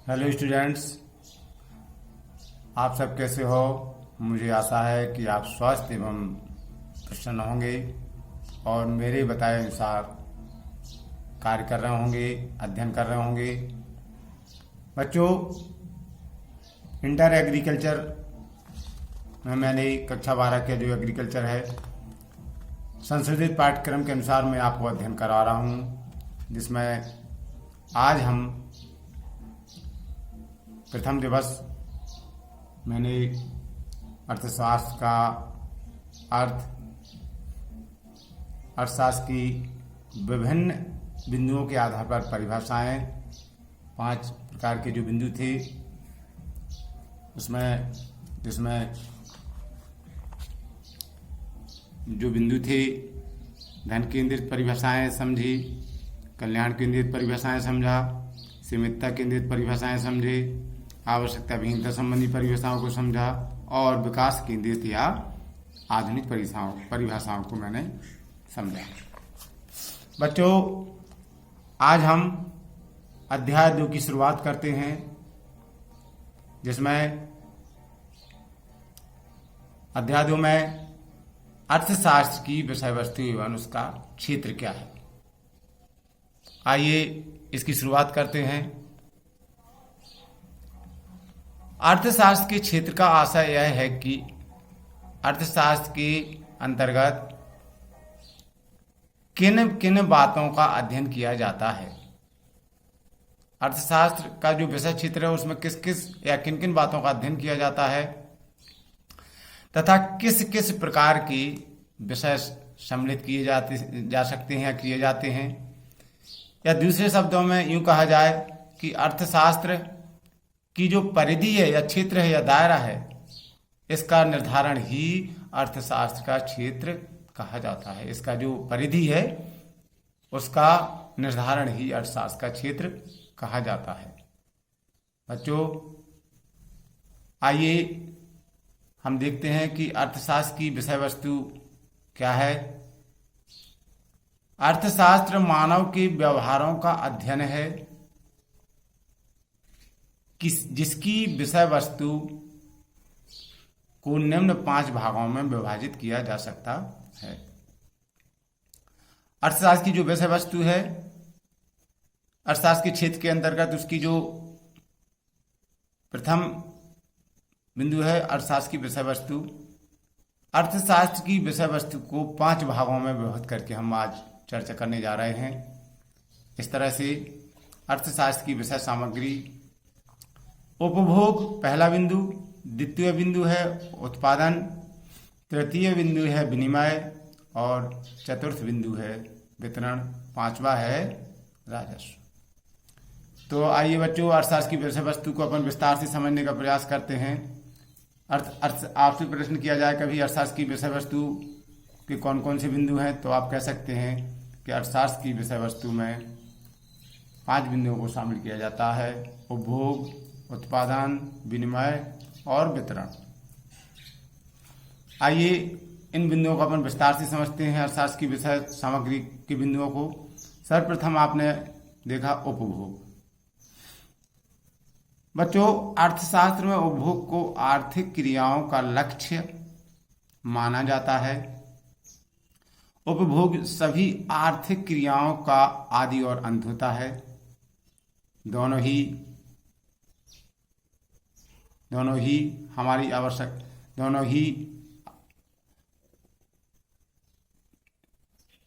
Hello students, आप सब कैसे हो। मुझे आशा है कि आप स्वस्थ एवं प्रसन्न होंगे और मेरे बताए अनुसार कार्य कर रहे होंगे, अध्ययन कर रहे होंगे। बच्चों, इंटर एग्रीकल्चर में मैंने कक्षा 12 का जो एग्रीकल्चर है संशोधित पाठ्यक्रम के अनुसार मैं आपको अध्ययन करा रहा हूँ, जिसमें आज हम प्रथम दिवस मैंने अर्थशास्त्र का अर्थशास्त्र की विभिन्न बिंदुओं के आधार पर परिभाषाएं 5 प्रकार के जो बिंदु थे जिसमें जो बिंदु थे धन केंद्रित परिभाषाएं समझी, कल्याण केंद्रित परिभाषाएं समझा, सीमितता केंद्रित परिभाषाएं समझे, आवश्यकता विहीनता संबंधी परिभाषाओं को समझा और विकास केंद्रित या आधुनिक परिभाषाओं को मैंने समझा। बच्चों, आज हम अध्याय 2 की शुरुआत करते हैं, जिसमें अध्याय 2 में अर्थशास्त्र की विषय वस्तु एवं उसका क्षेत्र क्या है। आइए इसकी शुरुआत करते हैं। अर्थशास्त्र के क्षेत्र का आशय यह है कि अर्थशास्त्र के अंतर्गत किन किन बातों का अध्ययन किया जाता है। अर्थशास्त्र का जो विषय क्षेत्र है उसमें किस किस या किन किन बातों का अध्ययन किया जाता है तथा किस किस प्रकार की विषय सम्मिलित किए जा सकते हैं या किए जाते हैं, या दूसरे शब्दों में यूं कहा जाए कि अर्थशास्त्र की जो परिधि है या क्षेत्र है या दायरा है, इसका निर्धारण ही अर्थशास्त्र का क्षेत्र कहा जाता है। इसका जो परिधि है उसका निर्धारण ही अर्थशास्त्र का क्षेत्र कहा जाता है। बच्चों, आइए हम देखते हैं कि अर्थशास्त्र की विषय वस्तु क्या है। अर्थशास्त्र मानव के व्यवहारों का अध्ययन है जिसकी विषय वस्तु को निम्न 5 भागों में विभाजित किया जा सकता है। अर्थशास्त्र की जो विषय वस्तु है, अर्थशास्त्र के क्षेत्र के अंतर्गत उसकी जो प्रथम बिंदु है अर्थशास्त्र की विषय वस्तु। अर्थशास्त्र की विषय वस्तु को 5 भागों में विभाजित करके हम आज चर्चा करने जा रहे हैं। इस तरह से अर्थशास्त्र की विषय सामग्री: उपभोग पहला बिंदु, द्वितीय बिंदु है उत्पादन, तृतीय बिंदु है विनिमय और चतुर्थ बिंदु है वितरण, 5वां है राजस्व। तो आइए बच्चों, अर्थशास्त्र की विषय वस्तु को अपन विस्तार से समझने का प्रयास करते हैं। आपसे प्रश्न किया जाए कभी अर्थशास्त्र की विषय वस्तु के कौन कौन से बिंदु हैं, तो आप कह सकते हैं कि अर्थशास्त्र की विषय वस्तु में 5 बिंदुओं को शामिल किया जाता है: उपभोग, उत्पादन, विनिमय और वितरण। आइए इन बिंदुओं को अपन विस्तार से समझते हैं। अर्थशास्त्र की विषय सामग्री के बिंदुओं को सर्वप्रथम आपने देखा उपभोग। बच्चों, अर्थशास्त्र में उपभोग को आर्थिक क्रियाओं का लक्ष्य माना जाता है। उपभोग सभी आर्थिक क्रियाओं का आदि और अंत होता है। दोनों ही हमारी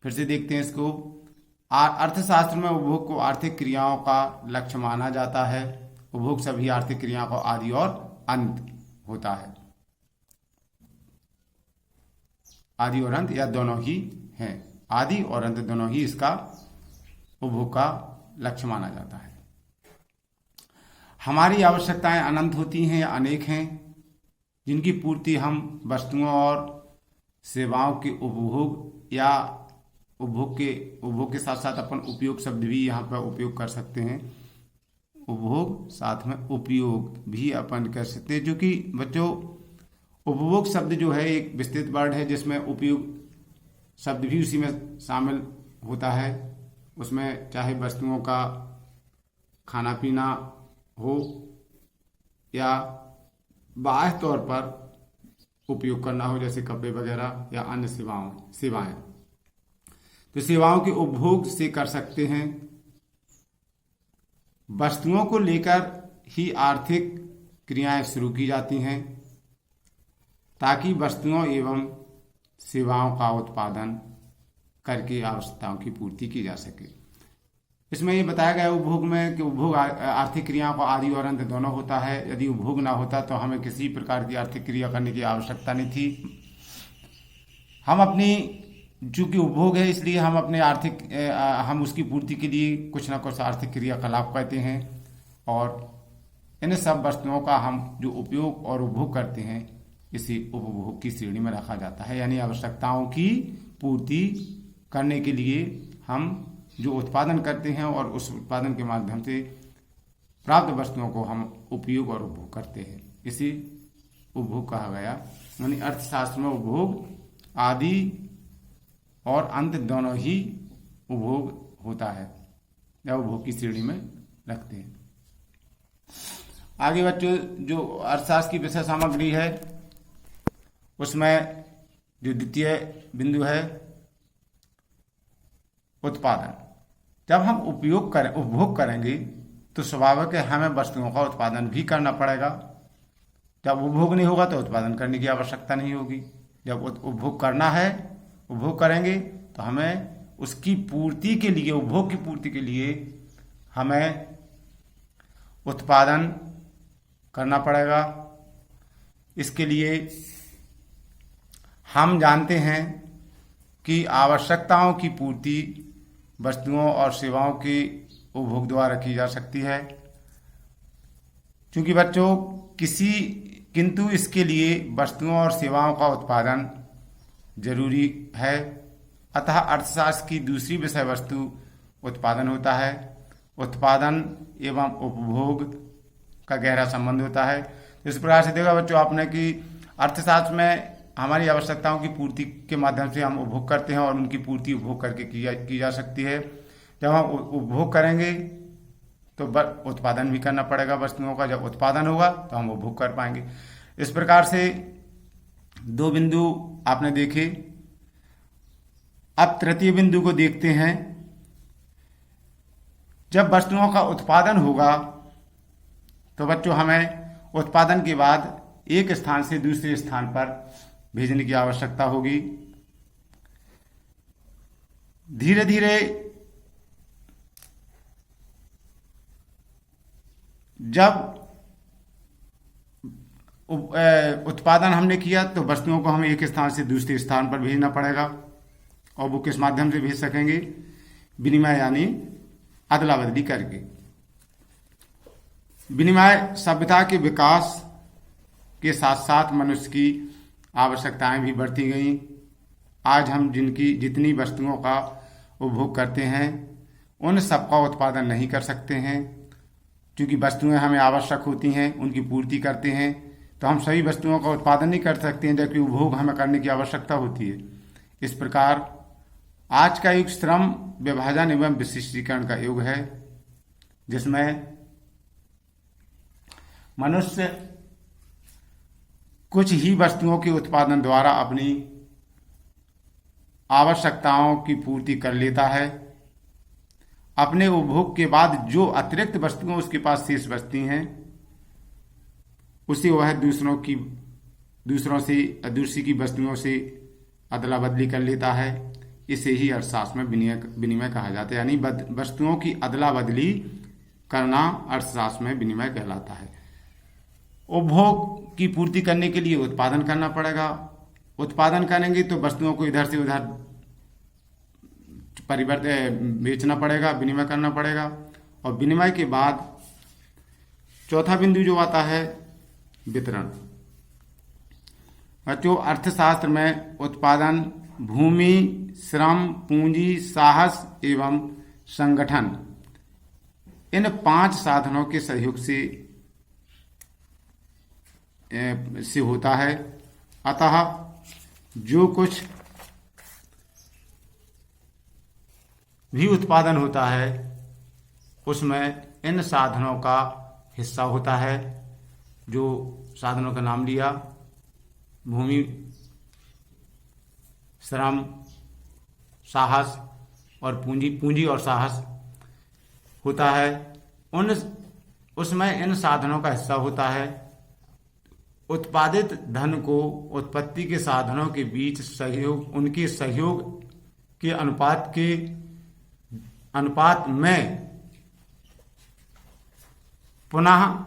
फिर से देखते हैं इसको। अर्थशास्त्र में उपभोग को आर्थिक क्रियाओं का लक्ष्य माना जाता है। उपभोग सभी आर्थिक क्रियाओं का आदि और अंत होता है। आदि और अंत या दोनों ही हैं। आदि और अंत दोनों ही इसका उपभोग का लक्ष्य माना जाता है। हमारी आवश्यकताएं अनंत होती हैं या अनेक हैं, जिनकी पूर्ति हम वस्तुओं और सेवाओं के उपभोग या उपभोग के साथ साथ अपन उपयोग शब्द भी यहाँ पर उपयोग कर सकते हैं। उपभोग साथ में उपयोग भी अपन कर सकते हैं, जो कि बच्चों उपभोग शब्द जो है एक विस्तृत वर्ड है, जिसमें उपयोग शब्द भी उसी में शामिल होता है। उसमें चाहे वस्तुओं का खाना पीना हो या बाह्य तौर पर उपयोग करना हो, जैसे कपड़े वगैरह या अन्य सेवाएं, तो सेवाओं के उपभोग से कर सकते हैं। वस्तुओं को लेकर ही आर्थिक क्रियाएं शुरू की जाती हैं ताकि वस्तुओं एवं सेवाओं का उत्पादन करके आवश्यकताओं की पूर्ति की जा सके। इसमें ये बताया गया उपभोग में कि उपभोग आर्थिक क्रियाओं का आदि और अंत दोनों होता है। यदि उपभोग ना होता तो हमें किसी प्रकार की आर्थिक क्रिया करने की आवश्यकता नहीं थी। हम अपनी चूंकि उपभोग है इसलिए हम अपने हम उसकी पूर्ति के लिए कुछ ना कुछ आर्थिक क्रियाकलाप करते हैं और इन सब वस्तुओं का हम जो उपयोग और उपभोग करते हैं इसे उपभोग की श्रेणी में रखा जाता है। यानी आवश्यकताओं की पूर्ति करने के लिए हम जो उत्पादन करते हैं और उस उत्पादन के माध्यम से प्राप्त वस्तुओं को हम उपयोग और उपभोग करते हैं, इसे उपभोग कहा गया। यानी अर्थशास्त्र में उपभोग आदि और अंत दोनों ही उपभोग होता है या उपभोग की श्रेणी में रखते हैं। आगे बच्चों, जो अर्थशास्त्र की विषय सामग्री है उसमें जो द्वितीय बिंदु है उत्पादन। जब हम उपभोग करेंगे तो स्वाभाविक है हमें वस्तुओं का उत्पादन भी करना पड़ेगा। जब उपभोग नहीं होगा तो उत्पादन करने की आवश्यकता नहीं होगी। जब उपभोग करना है, उपभोग करेंगे तो हमें उसकी पूर्ति के लिए, उपभोग की पूर्ति के लिए हमें उत्पादन करना पड़ेगा। इसके लिए हम जानते हैं कि आवश्यकताओं की पूर्ति वस्तुओं और सेवाओं के उपभोग द्वारा की जा सकती है। क्योंकि बच्चों किंतु इसके लिए वस्तुओं और सेवाओं का उत्पादन जरूरी है। अतः अर्थशास्त्र की दूसरी विषय वस्तु उत्पादन होता है। उत्पादन एवं उपभोग का गहरा संबंध होता है। तो इस प्रकार से देखा बच्चों आपने कि अर्थशास्त्र में हमारी आवश्यकताओं की पूर्ति के माध्यम से हम उपभोग करते हैं और उनकी पूर्ति उपभोग करके की जा सकती है। जब हम उपभोग करेंगे तो उत्पादन भी करना पड़ेगा वस्तुओं का। जब उत्पादन होगा तो हम उपभोग कर पाएंगे। इस प्रकार से दो बिंदु आपने देखे। अब तृतीय बिंदु को देखते हैं। जब वस्तुओं का उत्पादन होगा तो बच्चों हमें उत्पादन के बाद एक स्थान से दूसरे स्थान पर भेजने की आवश्यकता होगी। धीरे धीरे जब उत्पादन हमने किया तो वस्तुओं को हमें एक स्थान से दूसरे स्थान पर भेजना पड़ेगा। और वो किस माध्यम से भेज सकेंगे? विनिमय, यानी अदला बदली करके। विनिमय सभ्यता के विकास के साथ साथ मनुष्य की आवश्यकताएं भी बढ़ती गईं। आज हम जितनी वस्तुओं का उपभोग करते हैं उन सब का उत्पादन नहीं कर सकते हैं। क्योंकि वस्तुएं हमें आवश्यक होती हैं, उनकी पूर्ति करते हैं, तो हम सभी वस्तुओं का उत्पादन नहीं कर सकते हैं, जबकि उपभोग हमें करने की आवश्यकता होती है। इस प्रकार आज का युग श्रम विभाजन एवं विशिष्टीकरण का युग है, जिसमें मनुष्य कुछ ही वस्तुओं के उत्पादन द्वारा अपनी आवश्यकताओं की पूर्ति कर लेता है। अपने उपभोग के बाद जो अतिरिक्त वस्तुएं उसके पास शेष बचती हैं उसे वह दूसरी की वस्तुओं से अदला बदली कर लेता है। इसे ही अर्थशास्त्र में विनिमय कहा जाता है। यानी वस्तुओं की अदला बदली करना अर्थशास्त्र में विनिमय कहलाता है। उपभोग की पूर्ति करने के लिए उत्पादन करना पड़ेगा। उत्पादन करेंगे तो वस्तुओं को इधर से उधर बेचना पड़ेगा, विनिमय करना पड़ेगा। और विनिमय के बाद चौथा बिंदु जो आता है वितरण। बच्चों, अर्थशास्त्र में उत्पादन भूमि, श्रम, पूंजी, साहस एवं संगठन, इन 5 साधनों के सहयोग से होता है। अतः जो कुछ भी उत्पादन होता है उसमें इन साधनों का हिस्सा होता है। जो साधनों का नाम लिया, भूमि, श्रम, साहस और पूंजी, पूंजी और साहस होता है। उसमें इन साधनों का हिस्सा होता है। उत्पादित धन को उत्पत्ति के साधनों के बीच सहयोग, उनके सहयोग के अनुपात में पुनः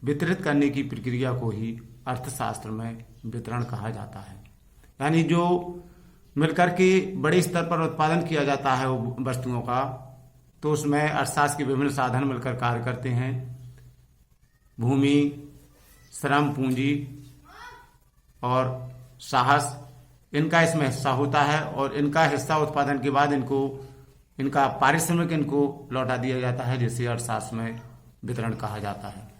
वितरित करने की प्रक्रिया को ही अर्थशास्त्र में वितरण कहा जाता है। यानी जो मिलकर के बड़े स्तर पर उत्पादन किया जाता है वस्तुओं का, तो उसमें अर्थशास्त्र के विभिन्न साधन मिलकर कार्य करते हैं। भूमि, श्रम, पूंजी और साहस, इनका इसमें हिस्सा होता है और इनका हिस्सा उत्पादन के बाद इनका पारिश्रमिक इनको लौटा दिया जाता है, जिसे अर्थशास्त्र में वितरण कहा जाता है।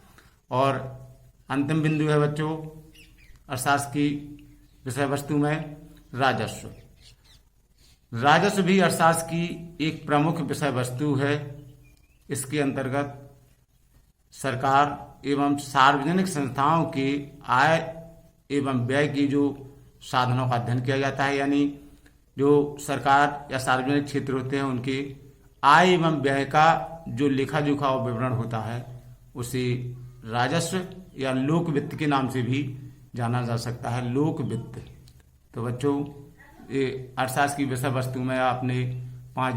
और अंतिम बिंदु है बच्चों अर्थशास्त्र की विषय वस्तु में राजस्व। राजस्व भी अर्थशास्त्र की एक प्रमुख विषय वस्तु है। इसके अंतर्गत सरकार एवं सार्वजनिक संस्थाओं के आय एवं व्यय की जो साधनों का अध्ययन किया जाता है। यानी जो सरकार या सार्वजनिक क्षेत्र होते हैं, उनके आय एवं व्यय का जो लेखा जोखा और विवरण होता है, उसे राजस्व या लोक वित्त के नाम से भी जाना जा सकता है, लोक वित्त। तो बच्चों, ये अर्थशास्त्र की विषय वस्तु में आपने 5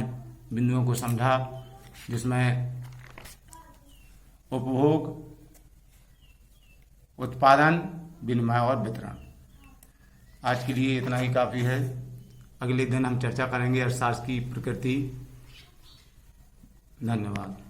बिंदुओं को समझा, जिसमें उपभोग, उत्पादन, विनिमय और वितरण। आज के लिए इतना ही काफ़ी है। अगले दिन हम चर्चा करेंगे अर्थशास्त्र की प्रकृति। धन्यवाद।